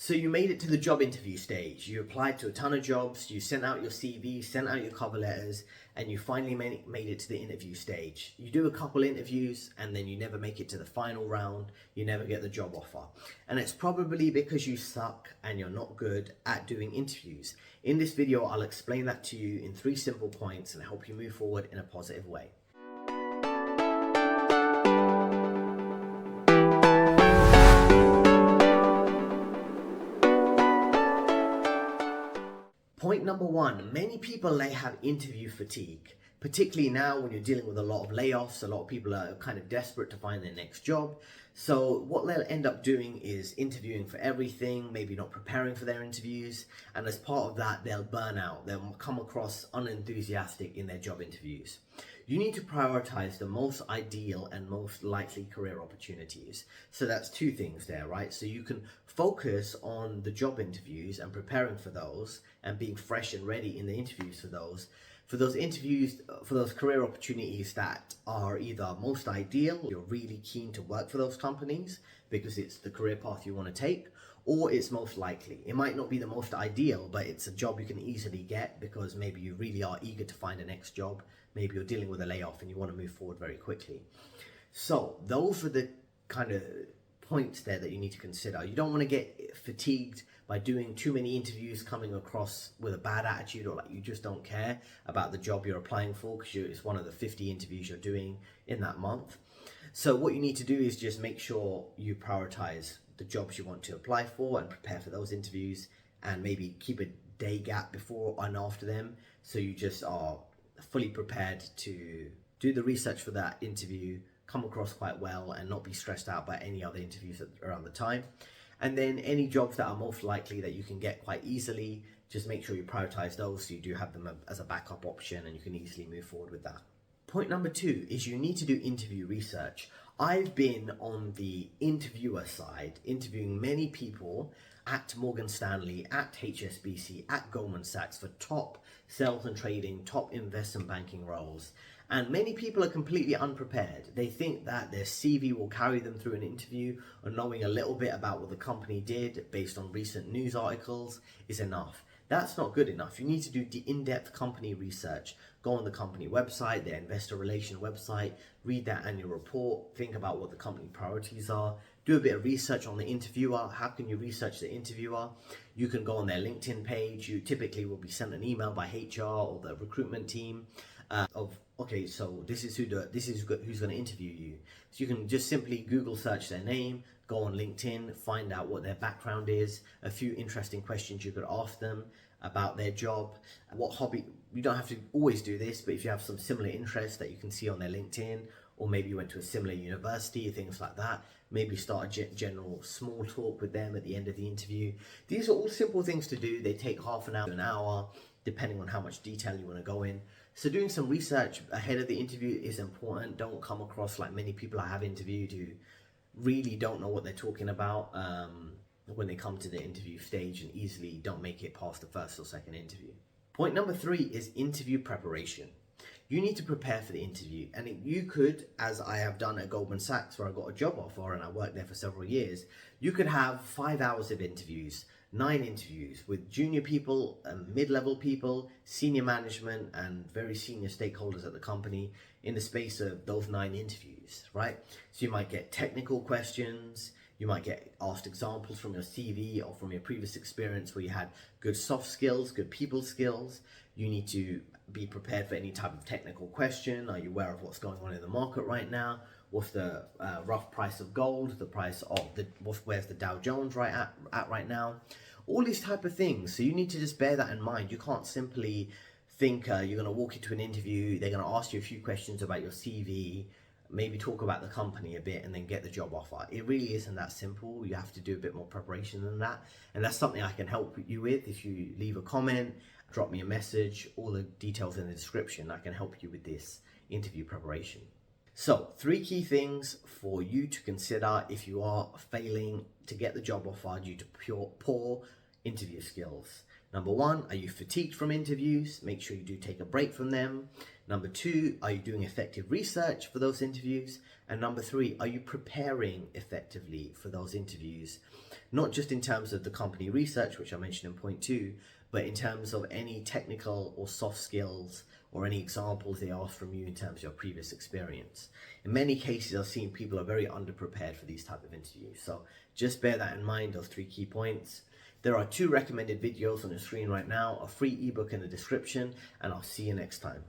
So you made it to the job interview stage. You applied to a ton of jobs, you sent out your CV, sent out your cover letters, and you finally made it to the interview stage. You do a couple interviews and then you never make it to the final round. You never get the job offer. And it's probably because you suck and you're not good at doing interviews. In this video, I'll explain that to you in 3 simple points and help you move forward in a positive way. Point number 1, many people have interview fatigue, particularly now when you're dealing with a lot of layoffs. A lot of people are kind of desperate to find their next job. So what they'll end up doing is interviewing for everything, maybe not preparing for their interviews. And as part of that, they'll burn out. They'll come across unenthusiastic in their job interviews. You need to prioritize the most ideal and most likely career opportunities. So that's 2 things there, right? So you can focus on the job interviews and preparing for those and being fresh and ready in the interviews for those. For those interviews, for those career opportunities that are either most ideal, you're really keen to work for those companies because it's the career path you want to take, or it's most likely. It might not be the most ideal, but it's a job you can easily get because maybe you really are eager to find a next job. Maybe you're dealing with a layoff and you want to move forward very quickly. So those are the kind of points there that you need to consider. You don't want to get fatigued by doing too many interviews, coming across with a bad attitude, or like you just don't care about the job you're applying for because it's one of the 50 interviews you're doing in that month. So what you need to do is just make sure you prioritize the jobs you want to apply for and prepare for those interviews, and maybe keep a day gap before and after them, so you just are fully prepared to do the research for that interview, come across quite well, and not be stressed out by any other interviews around the time. And then any jobs that are most likely that you can get quite easily, just make sure you prioritize those so you do have them as a backup option and you can easily move forward with that. Point number 2 is you need to do interview research. I've been on the interviewer side, interviewing many people at Morgan Stanley, at HSBC, at Goldman Sachs for top sales and trading, top investment banking roles. And many people are completely unprepared. They think that their CV will carry them through an interview, or knowing a little bit about what the company did based on recent news articles is enough. That's not good enough. You need to do the in-depth company research. Go on the company website, their investor relation website, read their annual report, think about what the company priorities are, do a bit of research on the interviewer. How can you research the interviewer? You can go on their LinkedIn page. You typically will be sent an email by HR or the recruitment team okay, so this is who's going to interview you. So you can just simply Google search their name, go on LinkedIn, find out what their background is, a few interesting questions you could ask them about their job, what hobby. You don't have to always do this, but if you have some similar interests that you can see on their LinkedIn, or maybe you went to a similar university, things like that, maybe start a general small talk with them at the end of the interview. These are all simple things to do. They take half an hour to an hour, depending on how much detail you want to go in. So doing some research ahead of the interview is important. Don't come across like many people I have interviewed who really don't know what they're talking about when they come to the interview stage and easily don't make it past the first or second interview. Point number 3 is interview preparation. You need to prepare for the interview, and you could, as I have done at Goldman Sachs, where I got a job offer and I worked there for several years, you could have 5 hours of interviews, 9 interviews with junior people, mid-level people, senior management, and very senior stakeholders at the company in the space of those 9 interviews, right? So you might get technical questions, you might get asked examples from your CV or from your previous experience where you had good soft skills, good people skills. You need to be prepared for any type of technical question. Are you aware of what's going on in the market right now? What's the rough price of gold? The price of where's the Dow Jones at right now? All these type of things. So you need to just bear that in mind. You can't simply think you're going to walk into an interview, they're going to ask you a few questions about your CV, maybe talk about the company a bit, and then get the job offer. It really isn't that simple. You have to do a bit more preparation than that. And that's something I can help you with. If you leave a comment, drop me a message, all the details in the description, I can help you with this interview preparation. So 3 key things for you to consider if you are failing to get the job offer due to poor interview skills. Number one, are you fatigued from interviews? Make sure you do take a break from them. Number two, are you doing effective research for those interviews? And number three, are you preparing effectively for those interviews? Not just in terms of the company research, which I mentioned in point two, but in terms of any technical or soft skills or any examples they ask from you in terms of your previous experience. In many cases, I've seen people are very underprepared for these type of interviews. So just bear that in mind, those 3 key points. There are 2 recommended videos on the screen right now, a free ebook in the description, and I'll see you next time.